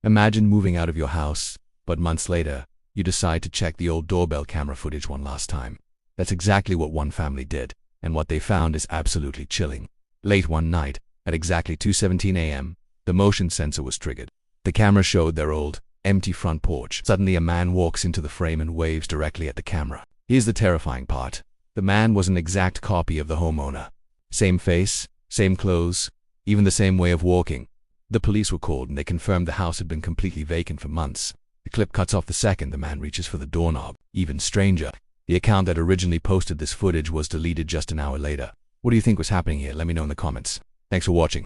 Imagine moving out of your house, but months later, you decide to check the old doorbell camera footage one last time. That's exactly what one family did, and what they found is absolutely chilling. Late one night, at exactly 2:17 a.m., the motion sensor was triggered. The camera showed their old, empty front porch. Suddenly a man walks into the frame and waves directly at the camera. Here's the terrifying part. The man was an exact copy of the homeowner. Same face, same clothes, even the same way of walking. The police were called and they confirmed the house had been completely vacant for months. The clip cuts off the second the man reaches for the doorknob. Even stranger, the account that originally posted this footage was deleted just an hour later. What do you think was happening here? Let me know in the comments. Thanks for watching.